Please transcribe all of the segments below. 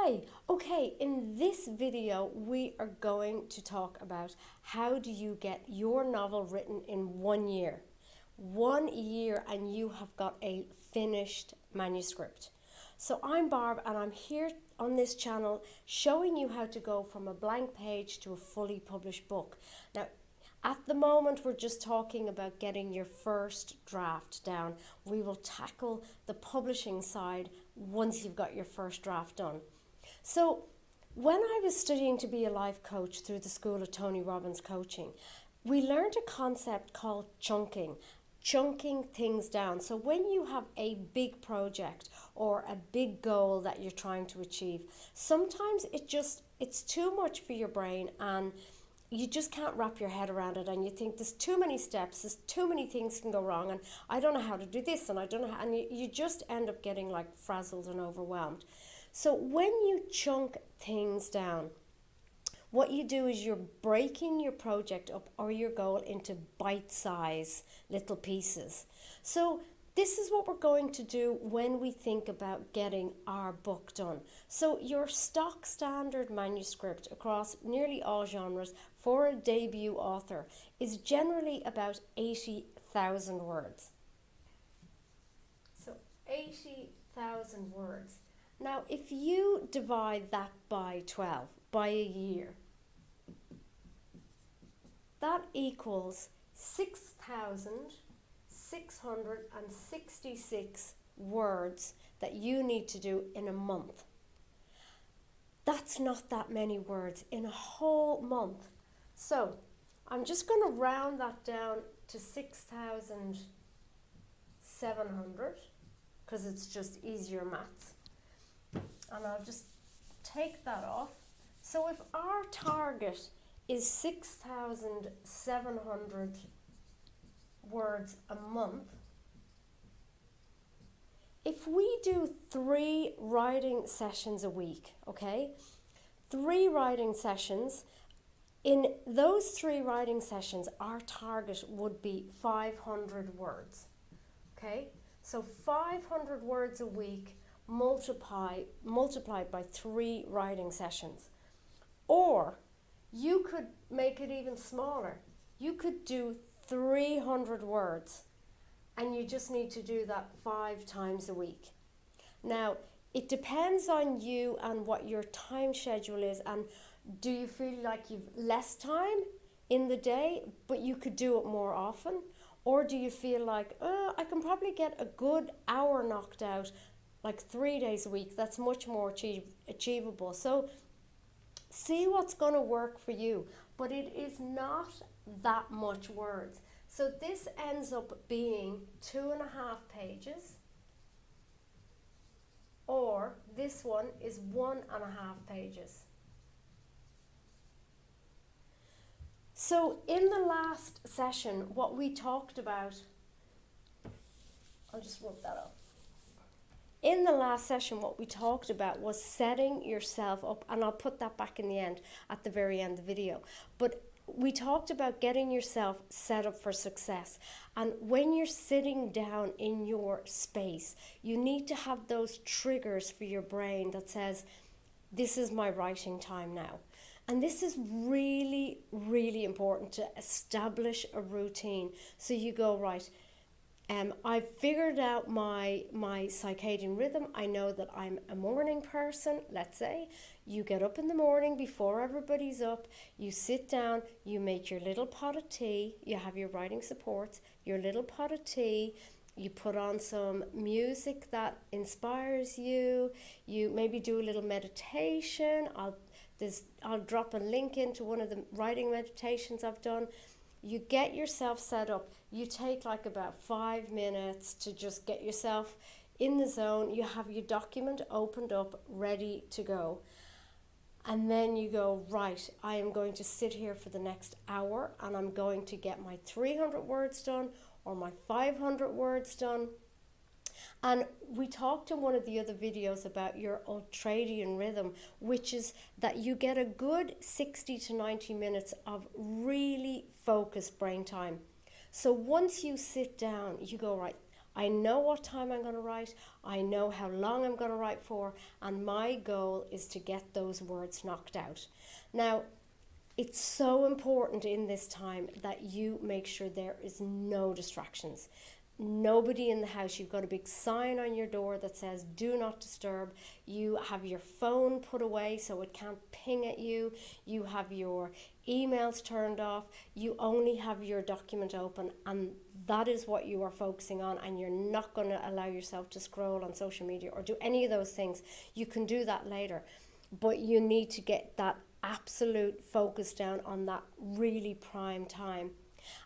Hi! Okay, in this video we are going to talk about how do you get your novel written in 1 year. 1 year and you have got a finished manuscript. So I'm Barb and I'm here on this channel showing you how to go from a blank page to a fully published book. Now, at the moment we're just talking about getting your first draft down. We will tackle the publishing side once you've got your first draft done. So when I was studying to be a life coach through the School of Tony Robbins Coaching, we learned a concept called chunking things down. So when you have a big project or a big goal that you're trying to achieve, sometimes it's too much for your brain and you just can't wrap your head around it, and you think there's too many steps, there's too many things can go wrong, and I don't know how to do this, and I don't know how, and you just end up getting like frazzled and overwhelmed. So when you chunk things down, what you do is you're breaking your project up or your goal into bite-size little pieces. So this is what we're going to do when we think about getting our book done. So your stock standard manuscript across nearly all genres for a debut author is generally about 80,000 words. So 80,000 words. Now, if you divide that by 12, by a year, that equals 6,666 words that you need to do in a month. That's not that many words in a whole month. So I'm just going to round that down to 6,700 because it's just easier maths. And I'll just take that off. So if our target is 6,700 words a month, if we do 3 writing sessions a week, okay? 3 writing sessions, in those 3 writing sessions, our target would be 500 words, okay? So 500 words a week multiplied by 3 writing sessions. Or you could make it even smaller. You could do 300 words and you just need to do that 5 times a week. Now, it depends on you and what your time schedule is, and do you feel like you've less time in the day but you could do it more often? Or do you feel like, I can probably get a good hour knocked out like 3 days a week? That's much more achievable. So see what's going to work for you, but it is not that much words. So this ends up being 2.5 pages, or this one is 1.5 pages. So in the last session, what we talked about, I'll just rub that up. In the last session, what we talked about was setting yourself up, and I'll put that back in the end, at the very end of the video. But we talked about getting yourself set up for success. And when you're sitting down in your space, you need to have those triggers for your brain that says, this is my writing time now. And this is really, really important to establish a routine. So you go, right, I've figured out my circadian rhythm. I know that I'm a morning person, let's say. You get up in the morning before everybody's up, you sit down, you make your little pot of tea, you have your writing supports, your little pot of tea, you put on some music that inspires you, you maybe do a little meditation. I'll drop a link into one of the writing meditations I've done. You get yourself set up. You take like about 5 minutes to just get yourself in the zone. You have your document opened up, ready to go. And then you go, right, I am going to sit here for the next hour and I'm going to get my 300 words done or my 500 words done. And we talked in one of the other videos about your ultradian rhythm, which is that you get a good 60 to 90 minutes of really focused brain time. So once you sit down, you go, right, I know what time I'm going to write. I know how long I'm going to write for. And my goal is to get those words knocked out. Now, it's so important in this time that you make sure there is no distractions. Nobody in the house. You've got a big sign on your door that says do not disturb. You have your phone put away so it can't ping at you. You have your emails turned off. You only have your document open, and that is what you are focusing on, and you're not going to allow yourself to scroll on social media or do any of those things. You can do that later, but you need to get that absolute focus down on that really prime time.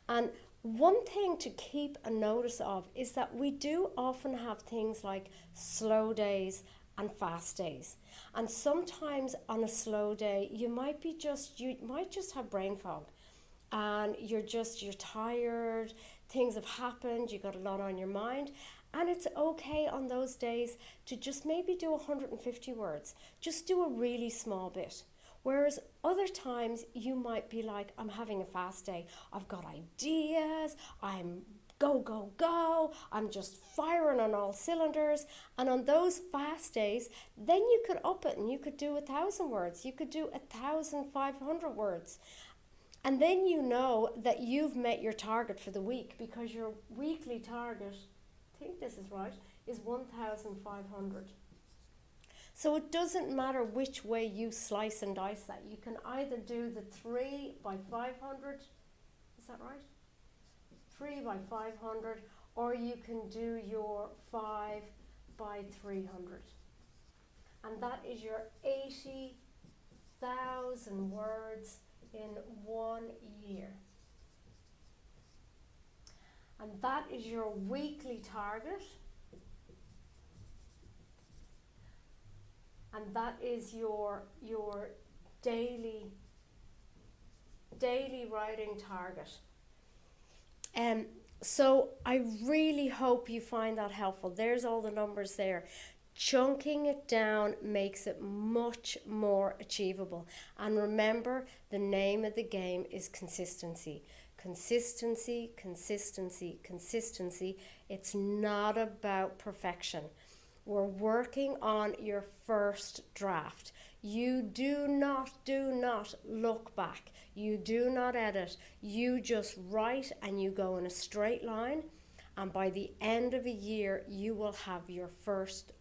And one thing to keep a notice of is that we do often have things like slow days and fast days. And sometimes on a slow day, you might just have brain fog, and you're tired, things have happened, you got a lot on your mind. And it's okay on those days to just maybe do 150 words. Just do a really small bit. Whereas other times you might be like, I'm having a fast day. I've got ideas. I'm go. I'm just firing on all cylinders. And on those fast days, then you could up it and you could do 1,000 words. You could do 1,500 words. And then you know that you've met your target for the week, because your weekly target, I think this is right, is 1,500. So it doesn't matter which way you slice and dice that. You can either do the 3 by 500, is that right? 3 by 500, or you can do your 5 by 300. And that is your 80,000 words in 1 year. And that is your weekly target. And that is your daily writing target. So I really hope you find that helpful. There's all the numbers there. Chunking it down makes it much more achievable. And remember, the name of the game is consistency. Consistency. It's not about perfection. We're working on your first draft. You do not look back. You do not edit. You just write and you go in a straight line. And by the end of a year, you will have your first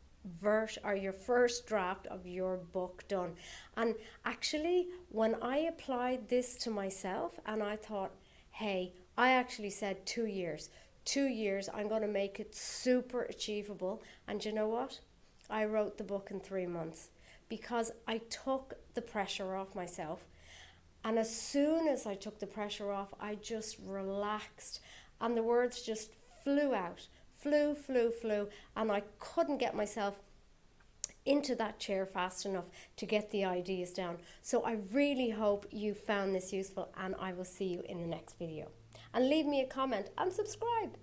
draft of your book done. And actually, when I applied this to myself and I thought, hey, I actually said 2 years. 2 years, I'm going to make it super achievable. And you know what? I wrote the book in 3 months because I took the pressure off myself. And as soon as I took the pressure off, I just relaxed. And the words just flew out. Flew. And I couldn't get myself into that chair fast enough to get the ideas down. So I really hope you found this useful, and I will see you in the next video. And leave me a comment and subscribe.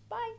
Bye.